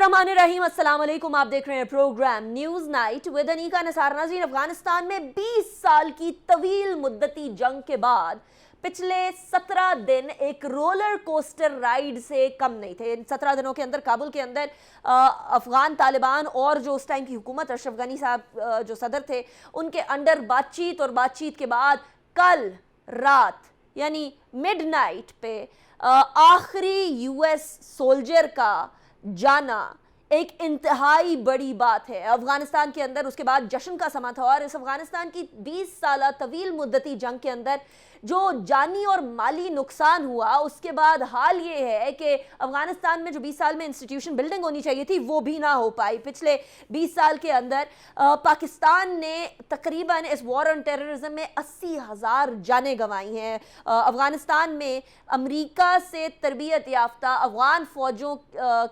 बिस्मिल्लाहिर्रहमानिर्रहीम, अस्सलाम वालेकुम। आप देख रहे हैं programme news night with Anika Nisar. नाज़रीन, अफगानिस्तान में 20 साल की तवील मुद्दती जंग के बाद पिछले 17 दिन एक रोलर कोस्टर राइड से कम नहीं थे। इन 17 दिनों के अंदर काबुल के अंदर अफगान तालिबान और जो उस टाइम की हुकूमत अशरफ गनी साहब जो सदर थे उनके अंडर बातचीत और बातचीत के बाद कल रात यानी मिडनाइट पे आखिरी यूएस सोल्जर का जाना एक इंतहाई बड़ी बात है अफगानिस्तान के अंदर। उसके बाद जश्न का समा था और इस अफगानिस्तान की 20 साल तवील मुद्दती जंग के अंदर जो जानी और माली नुकसान हुआ, उसके बाद हाल ये है कि अफगानिस्तान में जो 20 साल में इंस्टीट्यूशन बिल्डिंग होनी चाहिए थी वो भी ना हो पाई। पिछले 20 साल के अंदर पाकिस्तान ने तकरीबन इस वॉर ऑन टेररिज्म में 80,000 जानें गंवाई हैं। अफगानिस्तान में अमेरिका से तरबियत याफ्ता अफगान फौजों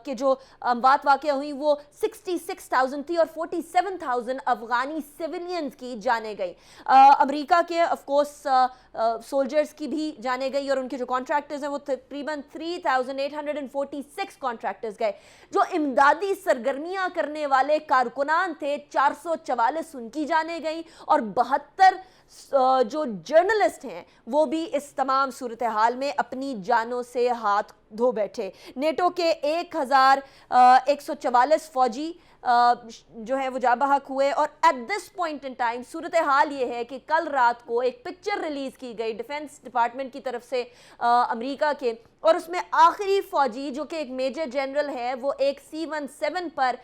के जो अमवात वाक़या हुई वो 66,000 थी और 47,000 अफगानी सिविलियंस की जाने गई। अमेरिका के ऑफकोर्स सोल्जर्स की भी जाने गई और उनके जो कॉन्ट्रैक्टर्स हैं वो तकरीबन 3,846 कॉन्ट्रैक्टर्स गए। जो इमदादी सरगर्मियां करने वाले कारकुनान थे 444 उनकी जाने गई और 72 जो जर्नलिस्ट हैं वो भी इस तमाम सूरत हाल में अपनी जानों से हाथ धो बैठे। नेटो के 1,144 फौजी जो है वो जाबहक हुए और at this point in time सूरत हाल ये है कि कल रात को एक पिक्चर रिलीज की गई डिफेंस डिपार्टमेंट की तरफ से अमेरिका के, और उसमें आखिरी फौजी जो कि एक मेजर जनरल है वो एक C-17 पर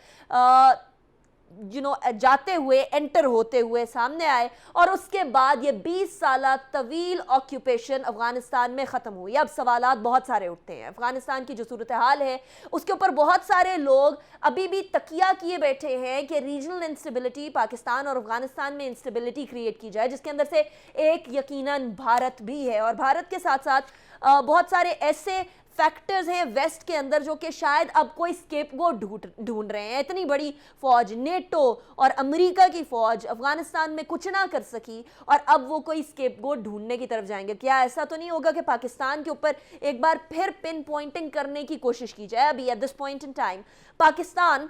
जाते हुए एंटर होते हुए सामने आए और उसके बाद ये 20 साल तवील ऑक्यूपेशन अफगानिस्तान में ख़त्म हुई। अब सवालात बहुत सारे उठते हैं। अफगानिस्तान की जो सूरत हाल है उसके ऊपर बहुत सारे लोग अभी भी तकिया किए बैठे हैं कि रीजनल इंस्टेबिलिटी पाकिस्तान और अफगानिस्तान में इंस्टेबिलिटी क्रिएट की जाए, जिसके अंदर से एक यकीनन भारत भी है। और भारत के साथ साथ बहुत सारे ऐसे फैक्टर्स हैं वेस्ट के अंदर जो कि शायद अब कोई स्केपगोट ढूंढ रहे हैं। इतनी बड़ी फौज नेटो और अमेरिका की फौज अफगानिस्तान में कुछ ना कर सकी और अब वो कोई स्केपगोट ढूंढने की तरफ जाएंगे। क्या ऐसा तो नहीं होगा कि पाकिस्तान के ऊपर एक बार फिर पिन पॉइंटिंग करने की कोशिश की जाए? अभी eight this point in time Pakistan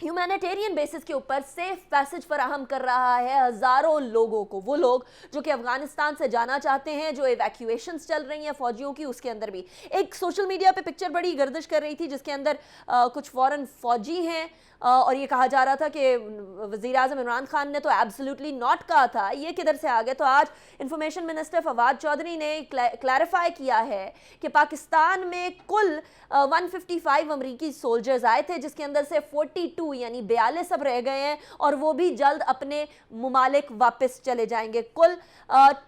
humanitarian basis के ऊपर सेफ पैसेज फराहम कर रहा है हज़ारों लोगों को। वो लोग जो कि अफगानिस्तान से जाना चाहते हैं, जो एवैक्यूएशंस चल रही हैं फौजियों की, उसके अंदर भी एक सोशल मीडिया पे पिक्चर बड़ी गर्दिश कर रही थी जिसके अंदर कुछ फॉरेन फौजी हैं और ये कहा जा रहा था कि वज़ीर आज़म इमरान खान ने तो एब्सोल्युटली नॉट कहा था, ये किधर से आ गए? तो आज इंफॉर्मेशन मिनिस्टर फवाद चौधरी ने क्लैरिफाई किया है कि पाकिस्तान में कुल 155 अमरीकी सोल्जर्स आए थे जिसके अंदर से 42 यानी 42 अब रह गए हैं और वो भी जल्द अपने मुमालिक वापस चले जाएंगे। कुल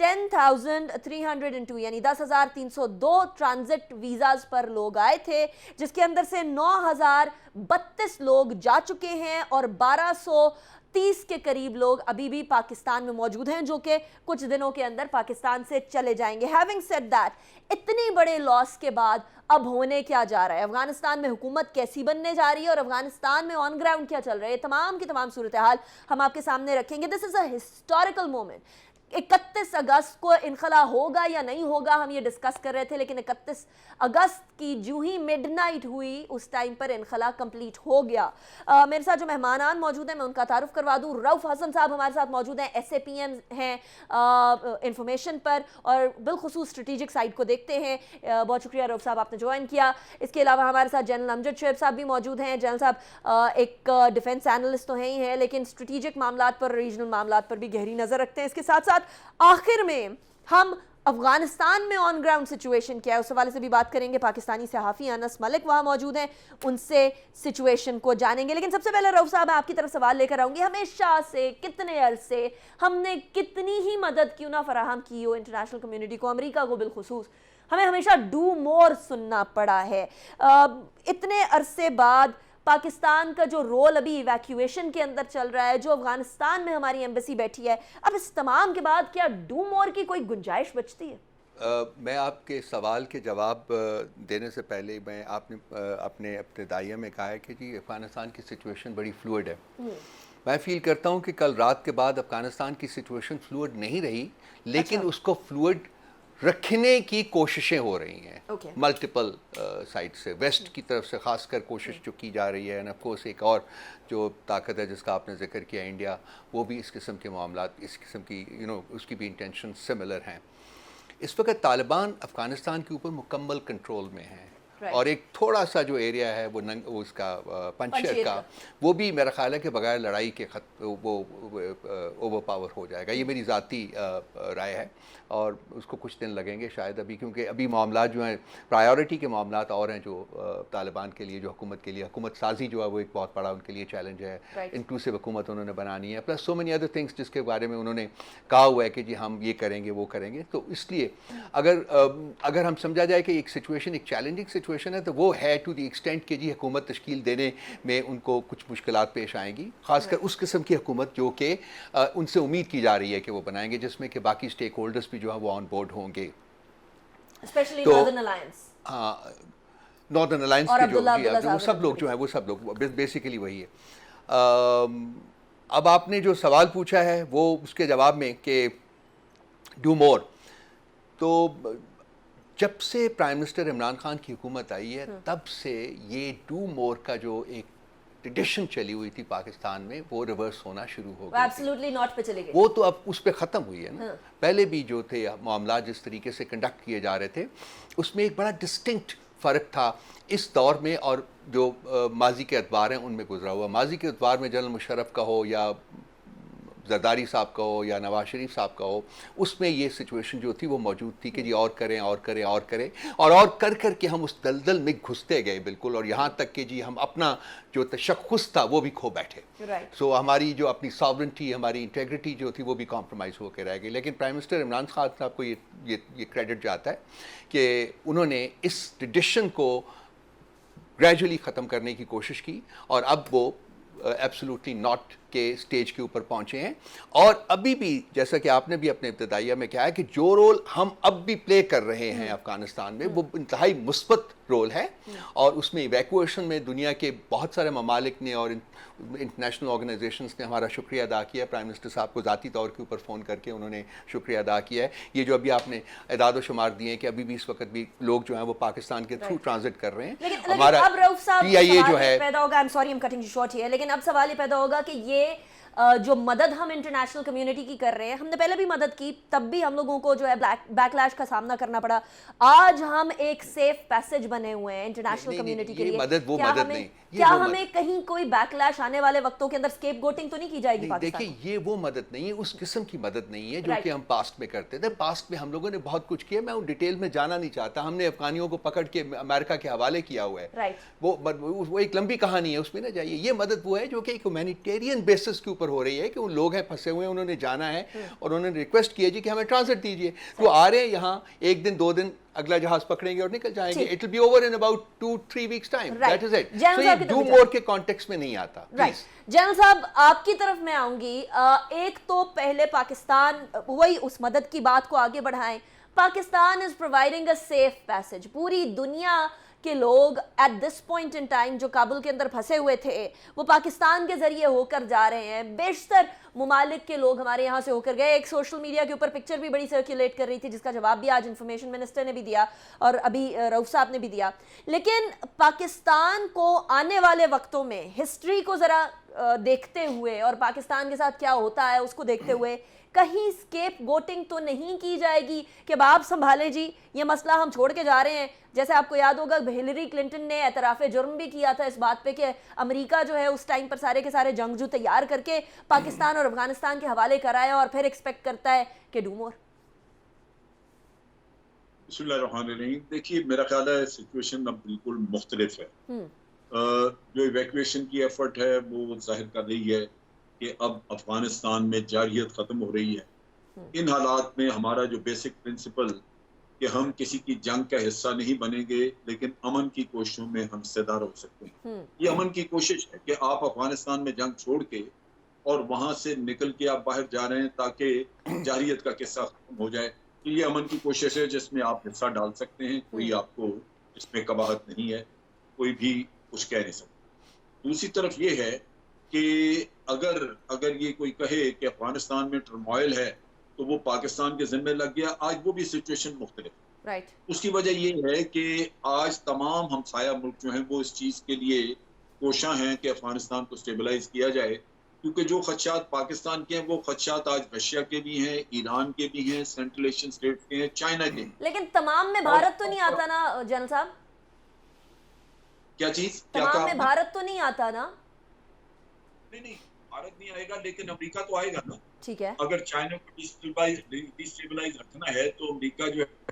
10,302 यानी 10,302 ट्रांजिट वीज़ाज पर लोग आए थे जिसके अंदर से 9,032 लोग जा चुके हैं और 1,230 के करीब लोग अभी भी पाकिस्तान में मौजूद हैं जो कि कुछ दिनों के अंदर पाकिस्तान से चले जाएंगे। हैविंग सेड दैट, इतनी बड़े लॉस के बाद अब होने क्या जा रहा है, अफगानिस्तान में हुकूमत कैसी बनने जा रही है और अफगानिस्तान में ऑन ग्राउंड क्या चल रहा है, तमाम की तमाम सूरत हाल हम आपके सामने रखेंगे। This is a historical moment. 31 अगस्त को इनखला होगा या नहीं होगा हम ये डिस्कस कर रहे थे, लेकिन 31 अगस्त की जो ही मिडनाइट हुई उस टाइम पर इनखला कंप्लीट हो गया। मेरे साथ जो मेहमानान मौजूद हैं मैं उनका तारुफ करवा दूं। रऊफ हसन साहब हमारे साथ मौजूद हैं, SAPM हैं इंफॉर्मेशन पर और बिलखुसूस स्ट्रेटेजिक साइड को देखते हैं। बहुत शुक्रिया रऊफ साहब, आपने ज्वाइन किया। इसके अलावा हमारे साथ जनरल अमजद शुएब साहब भी मौजूद हैं। जनरल साहब एक डिफेंस एनालिस्ट तो हैं ही हैं लेकिन स्ट्रेटेजिक मामलात पर, रीजनल मामलात पर भी गहरी नज़र रखते हैं। इसके साथ साथ आखिर में हम अफगानिस्तान में ऑन ग्राउंड सिचुएशन क्या है उस हवाले से भी बात करेंगे। पाकिस्तानी सहाफ़ी अनस मलिक वहाँ मौजूद हैं, उनसे सिचुएशन को जानेंगे। लेकिन सबसे पहले रऊफ साहब आपकी तरफ सवाल लेकर आऊँगी। हमेशा से कितने अरसे हमने कितनी ही मदद क्यों ना फराहम की हो इंटरनेशनल कम्युनिटी को, अमेरिका को बिलखुसूस, हमें हमेशा डू मोर सुनना पड़ा है। इतने अरसे बाद पाकिस्तान का जो रोल अभी इवैक्यूएशन के अंदर चल रहा है, जो अफगानिस्तान में हमारी एम्बेसी बैठी है, अब इस तमाम के बाद क्या डू मोर की कोई गुंजाइश बचती है? मैं आपके सवाल के जवाब देने से पहले मैं अपने इब्तिदाइया में कहा है कि जी अफ़गानिस्तान की सिचुएशन बड़ी फ्लूइड है। मैं फ़ील करता हूँ कि कल रात के बाद अफ़गानिस्तान की सिचुएशन फ्लूइड नहीं रही, लेकिन उसको फ्लूइड रखने की कोशिशें हो रही हैं Okay. मल्टीपल साइड से, वेस्ट की तरफ से खासकर कोशिश जो की जा रही है, एंड ऑफ कोर्स एक और जो ताकत है जिसका आपने जिक्र किया इंडिया, वो भी इस किस्म के मामलात, इस किस्म की उसकी भी इंटेंशन सिमिलर हैं। इस वक्त तालिबान अफ़गानिस्तान के ऊपर मुकम्मल कंट्रोल में है, और एक थोड़ा सा जो एरिया है वो उसका पंचशेर का, वो भी मेरा ख्याल है कि बगैर लड़ाई के वो ओवर पावर हो जाएगा। ये मेरी ज़ाती राय है, और उसको कुछ दिन लगेंगे शायद अभी, क्योंकि अभी मामला जो हैं प्रायोरिटी के मामला और हैं जो तालिबान के लिए, जो हुकूमत के लिए, हुकूमत साजी जो है वो एक बहुत बड़ा उनके लिए चैलेंज है। इंक्लूसिव हुकूमत उन्होंने बनानी है, plus so many other things जिसके बारे में उन्होंने कहा हुआ है कि जी हम ये करेंगे वो करेंगे। तो इसलिए अगर हम समझा जाए कि एक सिचुएशन एक चैलेंजिंग सिचुएशन है, तो वो है टू दी एक्सटेंट कि जी हुकूमत तश्कील देने में उनको कुछ मुश्किलात पेश आएंगी, खासकर उस किस्म की हुकूमत जो कि उनसे उम्मीद की जा रही है कि वो बनाएंगे, जिसमें कि बाकी स्टेक होल्डर्स भी जो है वो ऑन बोर्ड होंगे, स्पेशली नॉर्दर्न अलायंस। हाँ, नॉर्दर्न अलायंस के जो सब लोग जो हैं वो सब लोग बेसिकली वही है। अब आपने जो सवाल पूछा है वो उसके जवाब में कि डू मोर, तो जब से प्राइम मिनिस्टर इमरान खान की हुकूमत आई है तब से ये डू मोर का जो एक ट्रेडिशन चली हुई थी पाकिस्तान में, वो रिवर्स होना शुरू हो गई। एब्सोल्युटली नॉट पे चली गई, वो तो अब उस पे ख़त्म हुई है ना। पहले भी जो थे मामला जिस तरीके से कंडक्ट किए जा रहे थे, उसमें एक बड़ा डिस्टिंक्ट फ़र्क था इस दौर में और जो माजी के अतबार हैं उनमें गुजरा हुआ। माजी के अतबार में जनरल मुशर्रफ का हो या जरदारी साहब का हो या नवाज शरीफ साहब का हो, उसमें ये सिचुएशन जो थी वो मौजूद थी कि जी और करें और करें और करें, और कर के हम उस दलदल में घुसते गए बिल्कुल, और यहाँ तक कि जी हम अपना जो तशख़्ख़ुस था वो भी खो बैठे। सो हमारी जो अपनी सॉवरेंटी, हमारी इंटेग्रिटी जो थी वो भी कॉम्प्रोमाइज़ होकर रह गई। लेकिन प्राइम मिनिस्टर इमरान खान साहब को ये क्रेडिट जाता है कि उन्होंने इस ट्रेडिशन को ग्रेजुअली ख़त्म करने की कोशिश की, और अब वो एब्सोल्युटली नॉट के स्टेज के ऊपर पहुंचे हैं। और अभी भी जैसा कि आपने भी अपने इब्तिदाइया में कहा है कि जो रोल हम अब भी प्ले कर रहे हैं अफगानिस्तान में, वो इंतहाई मुस्बत रोल है, और उसमें इवैक्यूएशन में दुनिया के बहुत सारे ममालिक ने और इंटरनेशनल ऑर्गेनाइजेशंस ने हमारा शुक्रिया अदा किया। प्राइम मिनिस्टर साहब को ज़ाती तौर के ऊपर फ़ोन करके उन्होंने शुक्रिया अदा किया है। ये जो अभी आपने एदाद व शुमार दिए हैं कि अभी भी इस वक्त भी लोग जो हैं वो पाकिस्तान के थ्रू ट्रांजिट कर रहे हैं। हमारा PIA जो है, लेकिन अब सवाल ये पैदा होगा कि ये जो मदद हम इंटरनेशनल कम्युनिटी की कर रहे हैं, हमने पहले भी मदद की, तब भी हम लोगों को जो है बैकलैश का सामना करना पड़ा। आज हम एक सेफ पैसेज बने हुए हैं इंटरनेशनल कम्युनिटी के लिए। मदद वो मदद नहीं, क्या हमें कहीं कोई बैकलैश आने वाले वक्तों के अंदर स्केपगोटिंग तो नहीं की जाएगी पाकिस्तान? देखिए, ये वो मदद नहीं है, उस किस्म की मदद नहीं है जो कि हम पास्ट में करते थे। पास्ट में हम लोगों ने बहुत कुछ किया, मैं उन डिटेल में जाना नहीं चाहता। हमने अफगानियों को पकड़ के अमेरिका के हवाले किया हुआ है, वो एक लंबी कहानी है, उसमें ना जाइए। ये मदद वो है जो कि एक ह्यूमैनिटेरियन बेसिस के ऊपर हो रही है कि उन लोग हैं फंसे हुए हैं, उन्होंने जाना है और उन्होंने रिक्वेस्ट किया जी कि हमें ट्रांसफर दीजिए, तो आ रहे हैं यहाँ, एक दिन 2 दिन अगला जहाज पकड़ेंगे और निकल जाएंगे। It will be over in about 2-3 weeks time, that is it. So ये डू मोर के कॉन्टेक्स्ट में नहीं आता। जनरल साहब, आपकी तरफ मैं आऊंगी। एक तो पहले पाकिस्तान वही उस मदद की बात को आगे बढ़ाएं। Pakistan is providing a safe passage. पूरी दुनिया के लोग eight this point in time जो काबुल के अंदर फंसे हुए थे, वो पाकिस्तान के जरिए होकर जा रहे हैं। बेशतर मुमालिक के लोग हमारे यहाँ से होकर गए। एक सोशल मीडिया के ऊपर पिक्चर भी बड़ी सर्कुलेट कर रही थी, जिसका जवाब भी आज इंफॉर्मेशन मिनिस्टर ने भी दिया और अभी रऊफ साहब ने भी दिया। लेकिन पाकिस्तान को आने वाले वक्तों में हिस्ट्री को ज़रा देखते हुए और पाकिस्तान के साथ क्या होता है उसको देखते हुए, कहीं स्केप गोटिंग तो नहीं की जाएगी कि आप संभाले जी, ये मसला हम छोड़ के जा रहे हैं? जैसे आपको याद होगा हिलरी क्लिंटन ने एतराफ़ जुर्म भी किया था इस बात पे कि अमेरिका जो है उस टाइम पर सारे के सारे जंगजू तैयार करके पाकिस्तान और अफगानिस्तान के हवाले कराया और फिर एक्सपेक्ट करता है कि डू मोर। देखिए, मेरा ख्याल है सिचुएशन अब बिल्कुल मुख्तलिफ है। जो इवैक्यूएशन की एफर्ट है वो जाहिर कर रही है कि अब अफगानिस्तान में जारियत ख़त्म हो रही है। इन हालात में हमारा जो बेसिक प्रिंसिपल कि हम किसी की जंग का हिस्सा नहीं बनेंगे लेकिन अमन की कोशिशों में हम हिस्सेदार हो सकते हैं। ये अमन की कोशिश है कि आप अफगानिस्तान में जंग छोड़ के और वहाँ से निकल के आप बाहर जा रहे हैं ताकि जारियत का किस्सा खत्म हो जाए। तो ये अमन की कोशिश है जिसमें आप हिस्सा डाल सकते हैं, कोई आपको इसमें कबाहत नहीं है, कोई भी कुछ कह नहीं सकता। दूसरी तरफ ये है कि अगर ये कोई कहे कि अफगानिस्तान में टर्मोइल है تو وہ پاکستان کے ذمہ لگ گیا. آج وہ بھی سچویشن مختلف ہے. رائٹ. اس کی وجہ یہ ہے کہ آج تمام ہمسایہ ملک جو ہیں وہ اس چیز کے لیے کوشاں ہیں کہ افغانستان کو سٹیبلائز کیا جائے, کیونکہ جو خدشات پاکستان کے ہیں وہ خدشات آج رشیا کے بھی ہیں, ایران کے بھی ہیں, سینٹرل ایشین اسٹیٹس کے ہیں, چائنا کے ہیں. لیکن تمام میں بھارت تو نہیں آتا نا جنرل صاحب؟ کیا چیز؟ کیا تمام کہا میں بھارت تو نہیں آتا نا؟ نہیں, بھارت نہیں آئے گا, لیکن امریکہ تو آئے گا نا. ٹھیک ہے. اگر چائنا کو ڈیسٹیبلائز رکھنا ہے تو امریکہ جو ہے,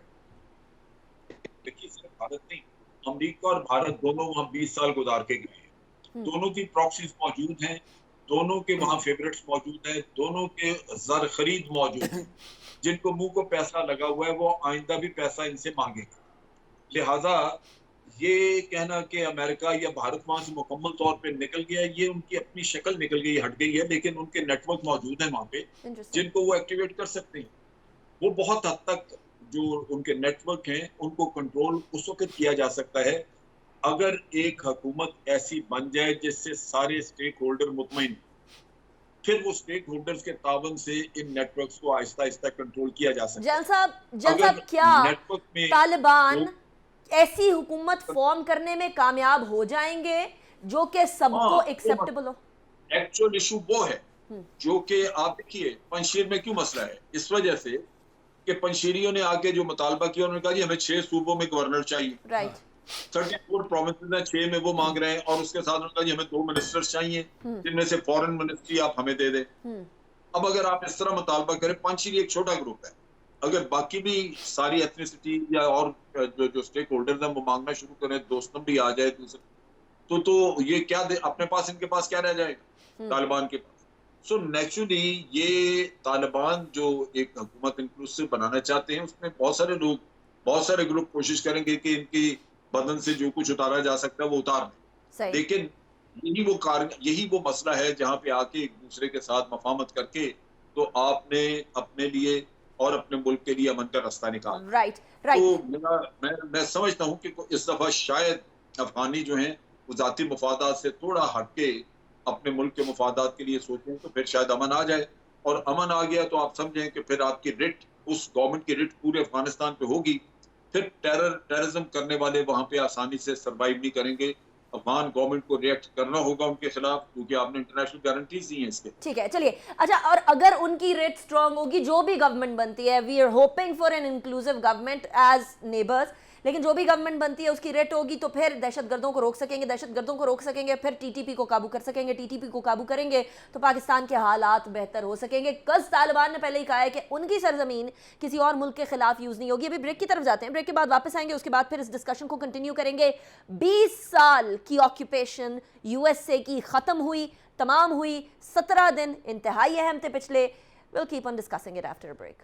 دیکھیے صرف بھارت نہیں, امریکہ اور بھارت دونوں وہاں 20 سال گزار کے گئے ہیں. دونوں کی پراکسیز موجود ہیں, دونوں کے وہاں فیورٹس موجود ہیں, دونوں کے زر خرید موجود ہیں. جن کو منہ کو پیسہ لگا ہوا ہے وہ آئندہ بھی پیسہ ان سے مانگے گا. لہٰذا یہ کہنا کہ امریکہ یا بھارت وہاں سے مکمل طور پہ نکل گیا ہے, یہ ان کی اپنی شکل نکل گئی, ہٹ گئی ہے, لیکن ان کے نیٹ ورک موجود ہیں وہاں پہ جن کو وہ ایکٹیویٹ کر سکتے ہیں. وہ بہت حد تک جو ان کے نیٹ ورک ہیں ان کو کنٹرول اس وقت کیا جا سکتا ہے اگر ایک حکومت ایسی بن جائے جس سے سارے اسٹیک ہولڈر مطمئن, پھر وہ اسٹیک ہولڈرز کے تعاون سے ان نیٹ ورکس کو آہستہ آہستہ کنٹرول کیا جا سکتا ہے. جن صاحب کیا طالبان ایسی حکومت فارم کرنے میں کامیاب ہو جائیں گے جو کہ سب کو ایکسیپٹیبل ہو؟ ایکچوئل ایشو وہ ہے جو کہ آپ دیکھیے پنشیر میں کیوں مسئلہ ہے, اس وجہ سے کہ پنشیریوں نے آ کے جو مطالبہ کیا انہوں نے کہا جی ہمیں 6 صوبوں میں گورنر چاہیے. رائٹ. 34 پروونسز ہیں, 6 میں وہ مانگ رہے ہیں, اور اس کے ساتھ انہوں نے کہا جی ہمیں 2 منسٹرز چاہیے جن میں سے فورن منسٹری آپ ہمیں دے دیں. اب اگر آپ اس طرح مطالبہ کریں, پنشیری ایک چھوٹا گروپ ہے, اگر باقی بھی ساری ایتھنیسٹی یا اور جو اسٹیک ہولڈرز ہیں وہ مانگنا شروع کریں, دوستم بھی آ جائے دوسرے, تو یہ کیا اپنے پاس ان کے پاس کیا رہ جائے گا طالبان کے پاس. سو نیچرلی یہ طالبان جو ایک حکومت انکلوسیو بنانا چاہتے ہیں اس میں بہت سارے لوگ, بہت سارے گروپ کوشش کریں گے کہ ان کی بدن سے جو کچھ اتارا جا سکتا ہے وہ اتار دیں. لیکن یہی وہ مسئلہ ہے جہاں پہ آ کے ایک دوسرے کے ساتھ مفاہمت کر کے تو آپ نے اپنے لیے اور اپنے ملک کے لیے امن کا راستہ نکالا. رائٹ. تو میں سمجھتا ہوں کہ اس دفعہ شاید افغانی جو ہیں وہ ذاتی مفادات سے تھوڑا ہٹ کے اپنے ملک کے مفادات کے لیے سوچیں تو پھر شاید امن آ جائے, اور امن آ گیا تو آپ سمجھیں کہ پھر آپ کی رٹ, اس گورنمنٹ کی رٹ پورے افغانستان پہ ہوگی. پھر ٹیررزم کرنے والے وہاں پہ آسانی سے سروائیو نہیں کریں گے. افغان گورنمنٹ کو ریئیکٹ کرنا ہوگا ان کے خلاف, کیونکہ آپ نے انٹرنیشنل گارنٹیز دی ہیں اس کے. ٹھیک ہے, چلیے. اچھا, اور اگر ان کی ریٹ سٹرونگ ہوگی, جو بھی گورنمنٹ بنتی ہے, we are hoping for N inclusive government as neighbours, لیکن جو بھی گورنمنٹ بنتی ہے اس کی ریٹ ہوگی تو پھر دہشت گردوں کو روک سکیں گے, پھر ٹی ٹی پی کو قابو کر سکیں گے, ٹی ٹی پی کو قابو کریں گے تو پاکستان کے حالات بہتر ہو سکیں گے. طالبان نے پہلے ہی کہا ہے کہ ان کی سرزمین کسی اور ملک کے خلاف یوز نہیں ہوگی. ابھی بریک کی طرف جاتے ہیں, بریک کے بعد واپس آئیں گے, اس کے بعد پھر اس ڈسکشن کو کنٹینیو کریں گے. 20 سال کی آکیوپیشن یو ایس اے کی ختم ہوئی, تمام ہوئی, 17 دن انتہائی اہم تھے پچھلے. we'll keep on discussing it after a break.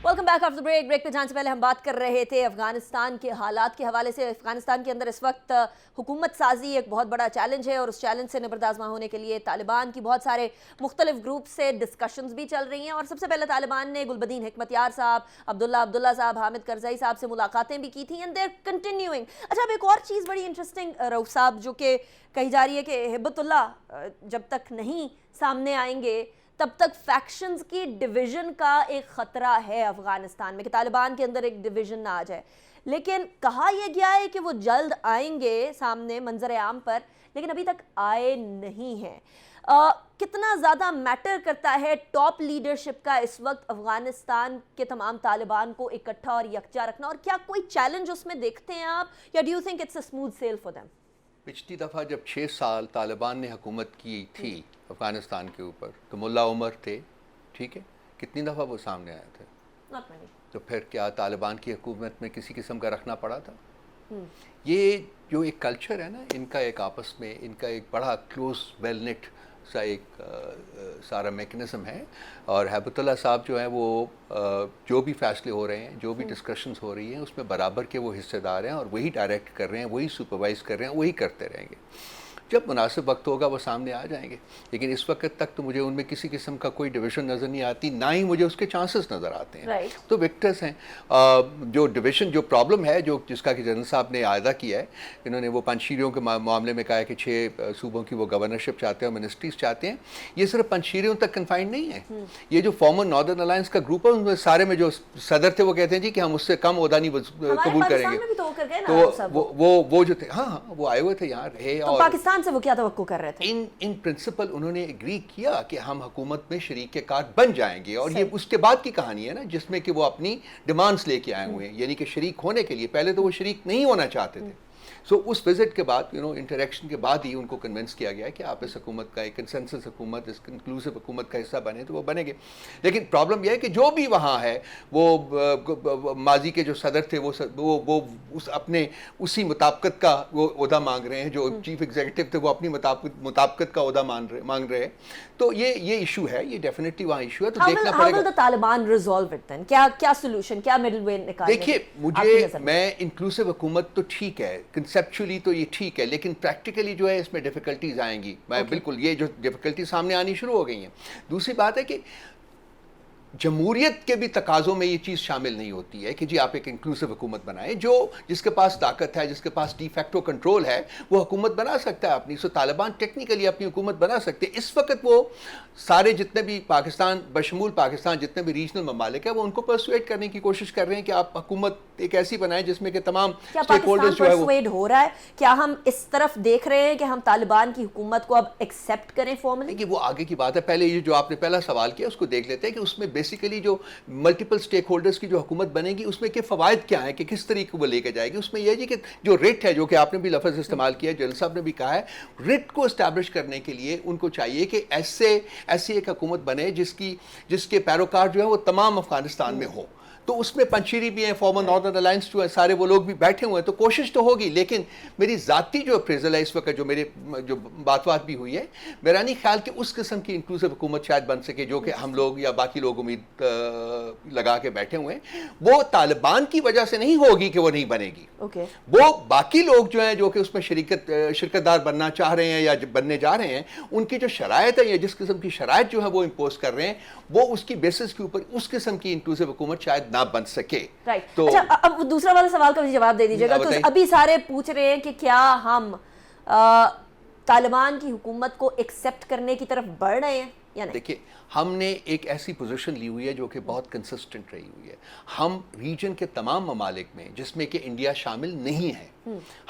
Welcome back after break. Break پہ جانے سے پہلے ہم بات کر رہے تھے افغانستان کے حالات کے حوالے سے. افغانستان کے اندر اس وقت حکومت سازی ایک بہت بڑا چیلنج ہے, اور اس چیلنج سے نبردآزما ہونے کے لیے طالبان کی بہت سارے مختلف گروپ سے ڈسکشنز بھی چل رہی ہیں. اور سب سے پہلے طالبان نے گلبدین حکمتیار صاحب, عبداللہ صاحب, حامد کرزئی صاحب سے ملاقاتیں بھی کی تھیں, اینڈ دے آر کنٹینیوئنگ. اچھا, اب ایک اور چیز بڑی انٹرسٹنگ رؤوف صاحب جو کہ کہی جا رہی ہے کہ ہبت اللہ جب تک نہیں سامنے آئیں گے تب تک فیکشنز کی ڈویژن کا ایک خطرہ ہے افغانستان میں, کہ طالبان کے اندر ایک ڈویژن نہ آ جائے. لیکن کہا یہ گیا ہے کہ وہ جلد آئیں گے سامنے منظر عام پر, لیکن ابھی تک آئے نہیں ہیں. کتنا زیادہ میٹر کرتا ہے ٹاپ لیڈرشپ کا اس وقت افغانستان کے تمام طالبان کو اکٹھا اور یکجا رکھنا, اور کیا کوئی چیلنج اس میں دیکھتے ہیں آپ, یا do you think it's a smooth cell for them? پچھلی دفعہ جب 6 سال طالبان نے حکومت کی تھی افغانستان کے اوپر تو ملا عمر تھے, ٹھیک ہے, کتنی دفعہ وہ سامنے آئے تھے؟ تو پھر کیا طالبان کی حکومت میں کسی قسم کا رکھنا پڑا تھا؟ یہ جو ایک کلچر ہے نا ان کا, ایک آپس میں ان کا ایک بڑا کلوز ویل نیٹ سا ایک سارا میکنزم ہے. اور ہیبت اللہ صاحب جو ہیں وہ جو بھی فیصلے ہو رہے ہیں, جو بھی ڈسکشنز ہو رہی ہیں, اس میں برابر کے وہ حصے دار ہیں, اور وہی ڈائریکٹ کر رہے ہیں, وہی سپروائز کر رہے ہیں, وہی کرتے رہیں گے. جب مناسب وقت ہوگا وہ سامنے آ جائیں گے، لیکن اس وقت تک تو مجھے ان میں کسی قسم کا کوئی ڈویژن نظر نہیں آتی، نہ ہی مجھے اس کے چانسز نظر آتے ہیں۔ تو وکٹرز ہیں جو ڈویژن، جو پرابلم ہے جو جس کا کہ جنرل صاحب نے اعادہ کیا ہے، انہوں نے وہ پنشیریوں کے معاملے میں کہا ہے کہ 6 صوبوں کی وہ گورنرشپ چاہتے ہیں اور منسٹریز چاہتے ہیں، یہ صرف پنشیریوں تک کنفائنڈ نہیں ہے، یہ جو فارمر ناردرن الائنس کا گروپ ہے ان میں سارے میں جو صدر تھے وہ کہتے ہیں جی کہ ہم اس سے کم عہدہ نہیں قبول کریں گے، تو وہ جو تھے ہاں وہ آئے ہوئے تھے یہاں رہے، اور پاکستان سے وہ کیا توقع کر رہے تھے؟ ان پرنسپل انہوں نے ایگری کیا کہ ہم حکومت میں شریک کار بن جائیں گے، اور یہ اس کے بعد کی کہانی ہے نا جس میں کہ وہ اپنی ڈیمانڈز لے کے آئے ہوئے ہیں، یعنی کہ شریک ہونے کے لیے، پہلے تو وہ شریک نہیں ہونا چاہتے تھے۔ سو اس وزٹ کے بعد انٹریکشن کے بعد ہی ان کو کنونس کیا گیا کہ آپ اس حکومت کا ایک کنسنسس حکومت، اس انکلوسیو حکومت کا حصہ بنے تو وہ بنے گے، لیکن پرابلم یہ ہے کہ جو بھی وہاں ہے وہ ماضی کے جو صدر تھے وہ اپنے اسی مطابقت کا وہ عہدہ مانگ رہے ہیں، جو چیف ایگزیکٹو تھے وہ اپنی مطابقت کا عہدہ مانگ رہے ہیں، تو یہ ایشو ہے، یہ ڈیفینیٹلی وہاں ایشو ہے، تو دیکھنا پڑے گا طالبان ریزالو اٹ دین، کیا سولوشن، کیا مڈل وے نکالیں؟ دیکھیے مجھے میں انکلوسیو حکومت تو ٹھیک ہے، کنسیپچولی تو یہ ٹھیک ہے، لیکن پریکٹیکلی جو ہے اس میں ڈیفیکلٹیز آئیں گی، میں بالکل یہ جو ڈیفیکلٹی سامنے آنی شروع ہو گئی ہیں۔ دوسری بات ہے کہ جمہوریت کے بھی تقاضوں میں یہ چیز شامل نہیں ہوتی ہے کہ جی آپ ایک انکلوسیو حکومت بنائیں، جس کے پاس طاقت ہے، جس کے پاس ڈی فیکٹو کنٹرول ہے وہ حکومت بنا سکتا ہے اپنی، سو طالبان ٹیکنیکلی اپنی حکومت بنا سکتے ہیں۔ اس وقت وہ سارے جتنے بھی پاکستان بشمول پاکستان جتنے بھی ریجنل ممالک ہیں وہ ان کو پرسویٹ کرنے کی کوشش کر رہے ہیں کہ آپ حکومت ایک ایسی بنائیں جس میں کہ تمام اسٹیک ہولڈرز جو ہے وہ پرسویٹ ہو رہا ہے، کیا ہم اس طرف دیکھ رہے ہیں کہ ہم طالبان کی حکومت کو اب ایکسیپٹ کریں فارملی؟ کہ وہ آگے کی بات ہے، پہلے یہ جو آپ نے پہلا سوال کیا اس کو دیکھ لیتے ہیں کہ اس میں بیسیکلی جو ملٹیپل سٹیک ہولڈرز کی جو حکومت بنے گی اس میں کے فوائد کیا ہیں کہ کس طریقے وہ لے کے جائے گی۔ اس میں یہ جی کہ جو ریٹ ہے، جو کہ آپ نے بھی لفظ استعمال کیا ہے، جنرل صاحب نے بھی کہا ہے، ریٹ کو اسٹیبلش کرنے کے لیے ان کو چاہیے کہ ایسی ایک حکومت بنے جس کے پیروکار جو ہے وہ تمام افغانستان میں ہو، تو اس میں پنشیری بھی ہیں، فارمر ناردرن الائنس جو ہے، سارے وہ لوگ بھی بیٹھے ہوئے ہیں، تو کوشش تو ہوگی، لیکن میری ذاتی جو اپریزل ہے اس وقت جو بات بھی ہوئی ہے، میرا نہیں خیال کہ اس قسم کی انکلوسیو حکومت شاید بن سکے جو کہ ہم لوگ یا باقی لوگ امید لگا کے بیٹھے ہوئے ہیں۔ وہ طالبان کی وجہ سے نہیں ہوگی کہ وہ نہیں بنے گی، وہ باقی لوگ جو ہیں جو کہ اس میں شرکت دار بننا چاہ رہے ہیں یا بننے جا رہے ہیں، ان کی جو شرائط ہے یا جس قسم کی شرائط جو ہے وہ امپوز کر رہے ہیں، وہ اس کی بیسس کے اوپر اس قسم کی انکلوسیو حکومت شاید نہ بن سکے۔ تو اچھا، اب دوسرا والا سوال کا مجھے جواب دے دیجیے گا، تو ابھی سارے پوچھ رہے ہیں کہ کیا ہم طالبان کی حکومت کو ایکسیپٹ کرنے کی طرف بڑھ رہے ہیں یا نہیں؟ دیکھیے ہم نے ایک ایسی پوزیشن لی ہوئی ہے جو کہ بہت کنسسٹنٹ رہی ہوئی ہے، ہم ریجن کے تمام ممالک میں جس میں کہ انڈیا شامل نہیں ہے،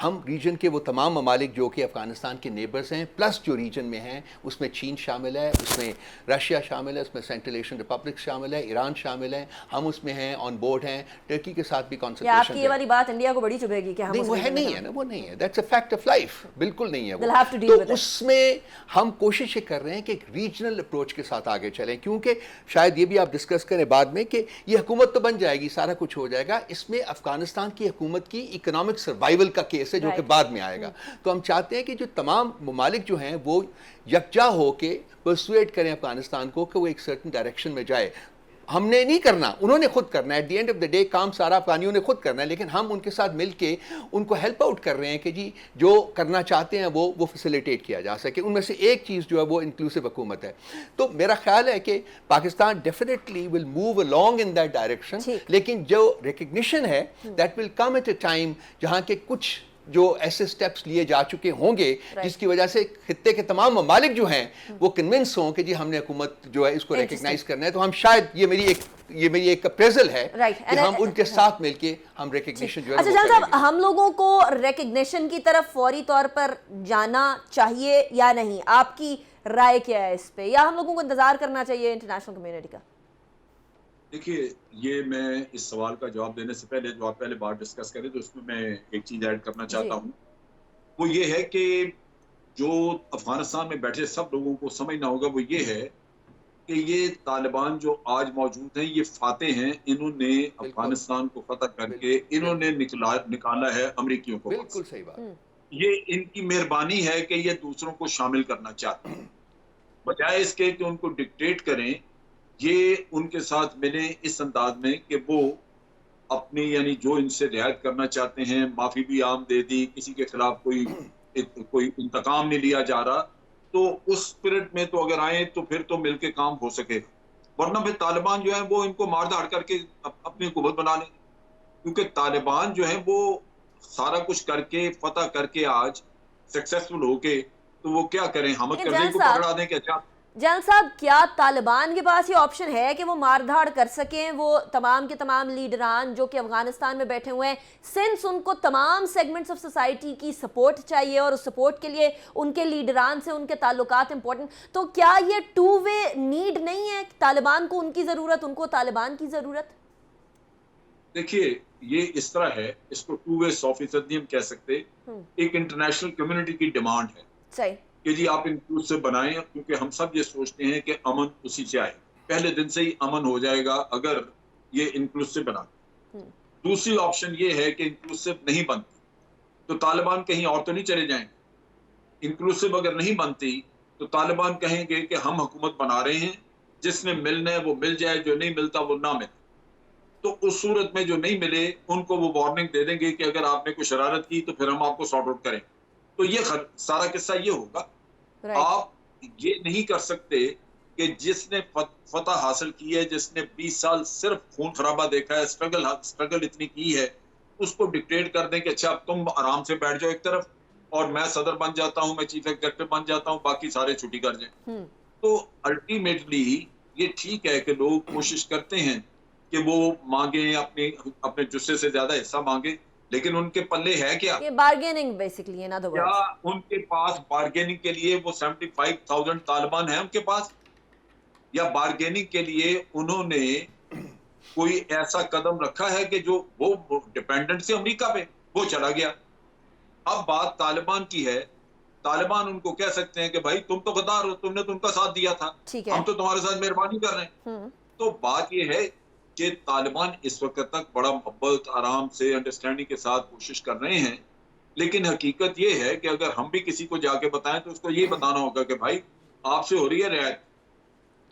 ہم ریجن کے وہ تمام ممالک جو کہ افغانستان کے نیبرز ہیں پلس جو ریجن میں ہیں، اس میں چین شامل ہے، اس میں رشیا شامل ہے، اس میں سینٹرل ایشین ریپبلک شامل ہے، ایران شامل ہے، ہم اس میں ہیں، آن بورڈ ہیں، ٹرکی کے ساتھ بھی کانسلٹیشن۔ آپ کی یہ والی بات انڈیا کو بڑی چبھے گی کہ ہم وہ نہیں ہے نا، وہ نہیں ہے، that's a fact of life, بالکل نہیں ہے وہ، تو اس میں ہم کوشش یہ کر رہے ہیں کہ ایک ریجنل اپروچ کے ساتھ آگے چلیں، کیونکہ شاید یہ بھی آپ ڈسکس کریں بعد میں کہ یہ حکومت تو بن جائے گی، سارا کچھ ہو جائے گا، اس میں افغانستان کی حکومت کی اکنامک سروائیول کا کیس ہے جو کہ بعد میں آئے گا، تو ہم چاہتے ہیں کہ جو تمام ممالک جو ہیں وہ یکجا ہو کے پرسویٹ کریں افغانستان کو کہ وہ ایک سرٹن ڈائریکشن میں جائے۔ ہم نے نہیں کرنا، انہوں نے خود کرنا ہے، at the end of the day کام سارا افغانیوں نے خود کرنا ہے، لیکن ہم ان کے ساتھ مل کے ان کو ہیلپ آؤٹ کر رہے ہیں کہ جی جو کرنا چاہتے ہیں وہ فیسیلیٹیٹ کیا جا سکے۔ ان میں سے ایک چیز جو ہے وہ انکلوسیو حکومت ہے، تو میرا خیال ہے کہ Pakistan definitely will move along in that direction، لیکن جو ریکگنیشن ہے that will come at a time جہاں کے کچھ جو ایسے سٹیپس لیے جا چکے ہوں گے جس کی وجہ سے خطے کے تمام ممالک جو ہیں وہ کنونس ہوں کہ جی ہم نے حکومت جو ہے اس کو ریکگنائز کرنا ہے، تو ہم شاید یہ میری ایک اپریزل ہے کہ ہم ان کے ساتھ مل کے ہم ریکگنیشن جو ہے اچھا جان صاحب، ہم لوگوں کو ریکگنیشن کی طرف فوری طور پر جانا چاہیے یا نہیں؟ آپ کی رائے کیا ہے اس پہ، یا ہم لوگوں کو انتظار کرنا چاہیے انٹرنیشنل کمیونٹی کا؟ دیکھیے یہ میں اس سوال کا جواب دینے سے پہلے جو آپ پہلے بات ڈسکس کریں تو اس میں ایک چیز ایڈ کرنا چاہتا ہوں، وہ یہ ہے کہ جو افغانستان میں بیٹھے سب لوگوں کو سمجھنا ہوگا وہ یہ ہے کہ یہ طالبان جو آج موجود ہیں یہ فاتح ہیں، انہوں نے افغانستان کو فتح کر کے انہوں نے نکالا ہے امریکیوں کو، بالکل صحیح بات، یہ ان کی مہربانی ہے کہ یہ دوسروں کو شامل کرنا چاہتے ہیں، بجائے اس کے کہ ان کو ڈکٹیٹ کریں، یہ ان کے ساتھ ملیں اس انداز میں کہ وہ اپنی یعنی جو ان سے رعایت کرنا چاہتے ہیں، معافی بھی عام دے دی، کسی کے خلاف کوئی कोई इंतकाम नहीं लिया जा रहा, तो उस स्पिरिट में तो अगर आए तो फिर तो मिलके काम हो सके, वरना फिर तालिबान जो है वो इनको मार धाड़ करके अपनी हुकूमत बना लें, क्योंकि तालिबान जो है वो सारा कुछ करके फतह करके आज सक्सेसफुल होके तो वो क्या करें, हमद करज़ई को पकड़ा दें कि अच्छा। जनरल साहब, क्या तालिबान के पास ये ऑप्शन है कि वो मारधाड़ कर सकें? वो तमाम के तमाम लीडरान जो कि अफगानिस्तान में बैठे हुए हैं, सिंस उनको तमाम सेगमेंट्स ऑफ सोसाइटी की सपोर्ट चाहिए और उस सपोर्ट के लिए उनके लीडरान से उनके ताल्लुकात इंपॉर्टेंट, तो क्या ये टू वे नीड नहीं है? तालिबान को उनकी ज़रूरत, उनको तालिबान की ज़रूरत? देखिए, ये इस तरह है, इसको टू वे 100% नहीं हम कह सकते, एक इंटरनेशनल कम्युनिटी की डिमांड है सही कि जी आप इंक्लूसिव बनाएं, क्योंकि हम सब ये सोचते हैं कि अमन उसी से आए, पहले दिन से ही अमन हो जाएगा अगर ये इंक्लूसिव बना। दूसरी ऑप्शन ये है कि इंक्लूसिव नहीं बनती तो तालिबान कहीं और तो नहीं चले जाएंगे। इंक्लूसिव अगर नहीं बनती तो तालिबान कहेंगे कि हम हुकूमत बना रहे हैं, जिसने मिलना है वो मिल जाए, जो नहीं मिलता वो ना मिले। तो उस सूरत में जो नहीं मिले उनको वो वार्निंग दे देंगे कि अगर आपने कोई शरारत की तो फिर हम आपको सॉर्ट आउट करें। तो ये सारा किस्सा ये होगा। आप ये नहीं कर सकते कि जिसने फतह हासिल की है, जिसने 20 साल सिर्फ खून खराबा देखा है, स्ट्रगल इतनी की है, उसको डिक्टेट कर दें कि अच्छा अब तुम आराम से बैठ जाओ एक तरफ और मैं सदर बन जाता हूं, मैं चीफ एग्जीक्यूटिव बन जाता हूं, बाकी सारे छुट्टी कर जाएं। तो अल्टीमेटली ये ठीक है कि लोग कोशिश करते हैं कि वो मांगे, अपने जुस्से से ज्यादा हिस्सा मांगे, लेकिन उनके पल्ले है क्या? ये bargaining basically, in other words. क्या उनके पास बार्गेनिंग के लिए वो 75,000 तालिबान है उनके पास, या बार्गेनिंग के लिए उन्होंने कोई ऐसा कदम रखा है कि जो वो डिपेंडेंट से अमेरिका पे वो चला गया? अब बात तालिबान की है, तालिबान उनको कह सकते हैं कि भाई तुम तो गद्दार हो, तुमने तो उनका साथ दिया था, हम तो तुम्हारे साथ मेहरबानी कर रहे हैं। तो बात ये है कि तालिबान इस वक्त तक बड़ा मोहब्बत, आराम से, अंडरस्टैंडिंग के साथ कोशिश कर रहे हैं, लेकिन हकीकत ये है कि अगर हम भी किसी को जाके बताएं तो उसको ये बताना होगा कि भाई आपसे हो रही है रियायत,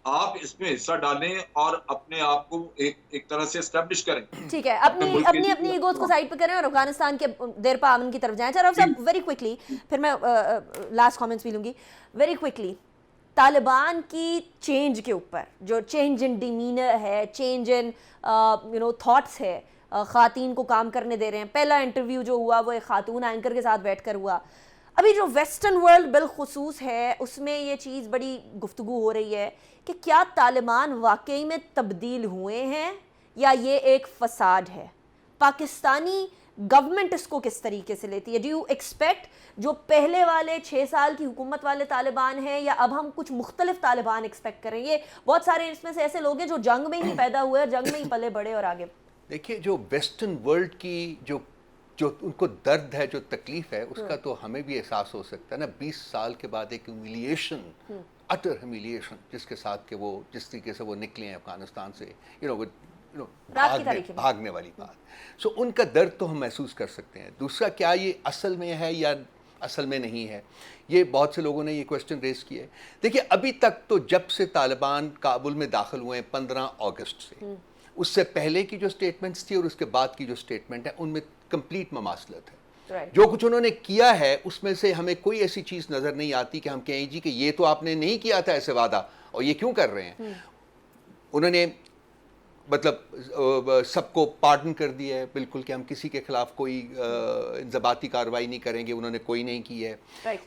आप इसमें हिस्सा डालें और अपने आप को एक तरह से एस्टेब्लिश करें। ठीक है, अपनी ईगोस को साइड पे करें और अफगानिस्तान के देर पा अमन की तरफ जाएं। चलो सब वेरी क्विकली, फिर मैं लास्ट कमेंट्स भी लूंगी। वेरी क्विकली, तालिबान की चेंज के ऊपर, जो चेंज इन डिमीनर है, चेंज इन थॉट्स है, ख़ातीन को काम करने दे रहे हैं। पहला इंटरव्यू जो हुआ वो एक खातून एंकर के साथ बैठकर हुआ। अभी जो वेस्टर्न वर्ल्ड बिलखुसूस है उसमें ये चीज़ बड़ी गुफ्तगू हो रही है कि क्या तालिबान वाकई में तब्दील हुए हैं या ये एक फसाद है? पाकिस्तानी गवर्नमेंट इसको किस तरीके से लेती है? डू यू एक्सपेक्ट जो पहले वाले 6 साल की हुकूमत वाले तालिबान हैं, या अब हम कुछ मुख्तलिफ तालिबान एक्सपेक्ट करेंगे? बहुत सारे इसमें से ऐसे लोग हैं जो जंग में ही पैदा हुए, जंग में ही पले बड़े और आगे। देखिए, जो वेस्टर्न वर्ल्ड की जो उनको दर्द है, जो तकलीफ है, उसका तो हमें भी एहसास हो सकता है ना। 20 साल के बाद एक ह्यूमिलिएशन, अटर ह्यूमिलिएशन, जिसके साथ के वो जिस तरीके से वो निकले हैं अफगानिस्तान से, भागने वाली बात, सो उनका दर्द तो हम महसूस कर सकते हैं। दूसरा, क्या ये असल में है या असल में नहीं है, ये बहुत से लोगों ने ये क्वेश्चन रेज किए। देखिए, अभी तक तो जब से तालिबान काबुल में दाखिल हुए 15 अगस्त से, उससे पहले की जो स्टेटमेंट्स थी और उसके बाद की जो स्टेटमेंट है, उनमें कंप्लीट ममासलत है। जो कुछ उन्होंने किया है उसमें से हमें कोई ऐसी चीज़ नज़र नहीं आती कि हम कहें जी कि ये तो आपने नहीं किया था ऐसे वादा और ये क्यों कर रहे हैं। उन्होंने मतलब सबको पार्डन कर दिया है बिल्कुल कि हम किसी के खिलाफ कोई इंजबाती कार्रवाई नहीं करेंगे, उन्होंने कोई नहीं की है।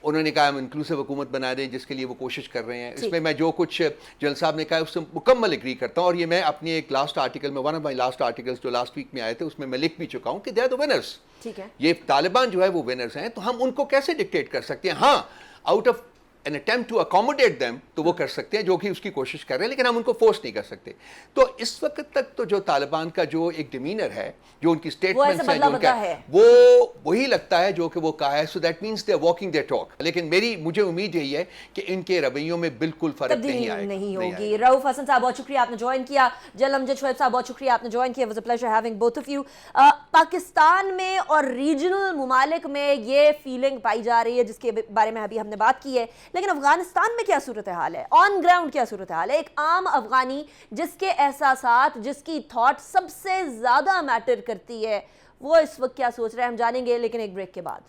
उन्होंने कहा हम इंक्लूसिव हुकूमत बना दें, जिसके लिए वो कोशिश कर रहे हैं। इसमें मैं जो कुछ जनरल साहब ने कहा उससे मुकम्मल एग्री करता हूँ, और ये मैं अपनी एक लास्ट आर्टिकल में, one of my last articles जो लास्ट वीक में आए थे, उसमें मैं लिख भी चुका हूँ कि दे आर द विनर्स। ठीक है, ये तालिबान जो है वो विनर्स हैं, तो हम उनको कैसे डिक्टेट कर सकते हैं? हाँ, out of an attempt to accommodate them तो वो कर सकते हैं, जो कि उसकी कोशिश कर रहे हैं, लेकिन हम उनको फोर्स नहीं कर सकते। तो इस वक्त तक तो जो तालिबान का जो एक डिमीनर है, जो उनकी स्टेटमेंट्स हैं, जो उनका वो वही लगता है जो कि वो कहा है। So that means they are walking there talk. लेकिन मुझे उम्मीद यही है कि इनके रवैयों में बिल्कुल फर्क नहीं होगी। रऊफ हसन साहब, बहुत शुक्रिया आपने ज्वाइन किया। जल अमजद शोएब साहब, बहुत शुक्रिया आपने ज्वाइन किया। It was a pleasure having both of you. Pakistan में और रीजनल ममालिक में ये फीलिंग पाई जा रही है जिसके बारे में अभी हमने बात की है, लेकिन अफगानिस्तान में क्या सूरत हाल है, ऑन ग्राउंड क्या सूरत हाल है? एक आम अफगानी जिसके एहसासात, जिसकी थॉट सबसे ज्यादा मैटर करती है, वो इस वक्त क्या सोच रहा है, हम जानेंगे लेकिन एक ब्रेक के बाद।